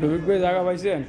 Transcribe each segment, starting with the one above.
রবিক ভাই জায়গা পাইছেন?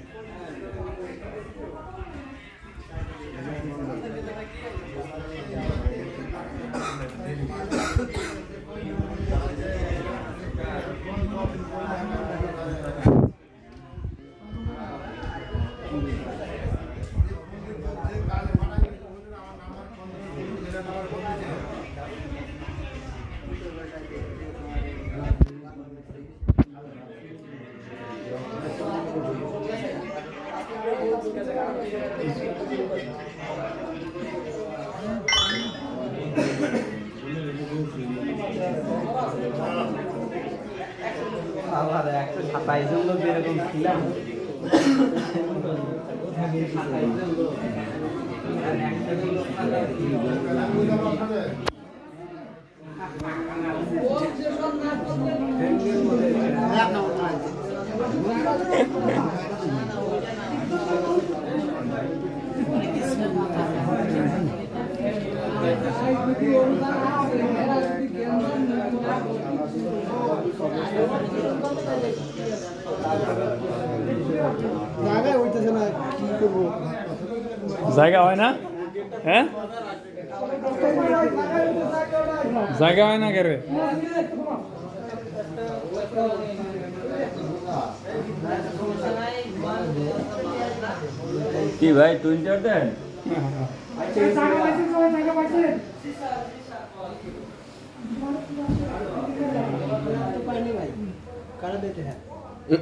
আবার 127 জন লোক এরকম ছিলাম। জায়গা হয় না? হ্যাঁ, জায়গা হয় না কেরে? কি ভাই 20 দেন?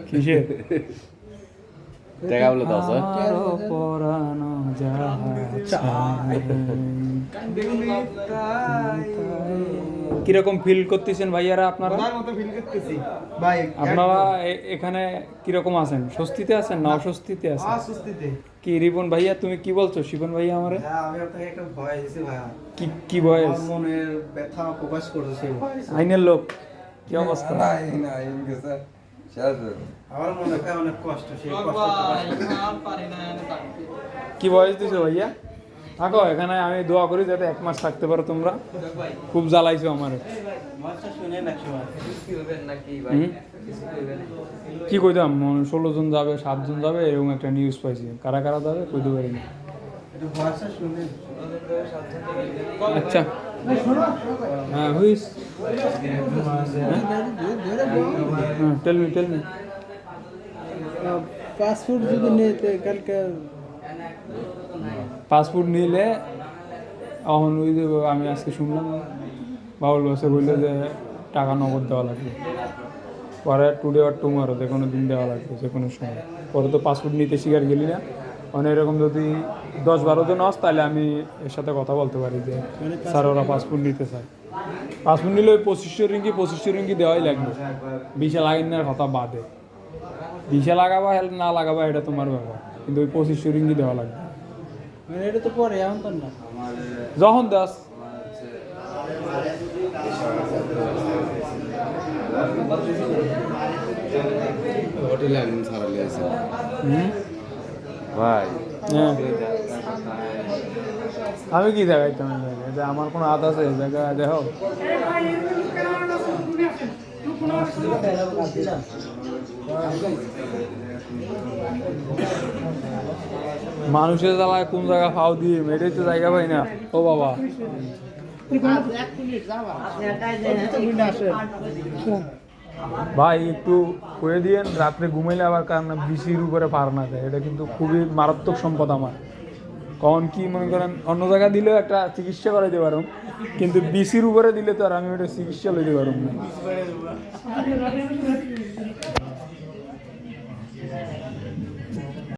কিসের টাকা বলে দাও স্যার। কিরকম ফিল করতেছেন ভাইয়ারা আপনারা? ভাই আপনারা এখানে কিরকম আছেন? স্বস্তিতে আছেন না অস্বস্তিতে আছেন? অস্বস্তিতে। কি রিপন ভাইয়া তুমি কি বলছো? শিবন ভাইয়া আমারে হ্যাঁ, আমি আপনাকে একটা ভয় দিছি ভাইয়া। কি বয়স? আমার মনের ব্যথা প্রকাশ করেছে সেই ভয়। আইনের লোক কি অবস্থা? আমার মনে হয় অনেক কষ্ট, সেই কষ্ট কি বয়স দিছো ভাইয়া? থাকো এখানে, আমি দোয়া করি যাতে 1 মাস থাকতে পারো তোমরা। খুব জ্বালাইছো আমারে। শুনে না সময় কি কইতাম, 16 জন যাবে, 7 জন যাবে, এরকম একটা নিউজ পাইছি। কারা কারা যাবে কইতে পারি না। একটু ভরসা শুনে। আচ্ছা, হ্যাঁ, হুইস টেল মি পাসপোর্ট যদি নিতে কালকে পাসপোর্ট নিলে এখন ওই যে আমি আজকে শুনলাম বাবুল বসে বললো যে টাকা নগদ দেওয়া লাগবে, পরে টুডে আর টুমারো যে কোনো দিন দেওয়া লাগবে, যে কোনো সময়। পরে তো পাসপোর্ট নিতে শিকার গেলি না। মানে এরকম যদি 10-12 জন আস, তাহলে আমি এর সাথে কথা বলতে পারি যে স্যার ওরা পাসপোর্ট নিতে চায়। পাসপোর্ট নিলে ওই 2500 রিঙ্গি দেওয়াই লাগবে। ভিসা লাগানোর কথা বাদে, ভিসা লাগাবা না লাগাবা এটা তোমার ব্যাপার, কিন্তু ওই 2500 রিঙ্গি দেওয়া লাগবে। এটা তো পরে এখন তো না, যখন দাস হোটেলে আনন্দ সারা লিয়েছে ভাই। হ্যাঁ, আমি কি দেখাইতাম যে আমার কোনো হাত আছে জায়গা দেখো। মানুষের জ্বালায় কোন জায়গা ফাও দিয়ে এটাই তো জায়গা পাই না। ও বাবা, ভাই একটু করে দিয়েন, রাত্রে ঘুমাইলে আবার কারণ বিসির উপরে পার না যায়, এটা কিন্তু খুবই মারাত্মক সম্পদ আমার। কখন কি মনে করেন অন্য জায়গা দিলেও একটা চিকিৎসা করাইতে পারো, কিন্তু বিসির উপরে দিলে তো আর আমি ওটা চিকিৎসা লইতে পারব না।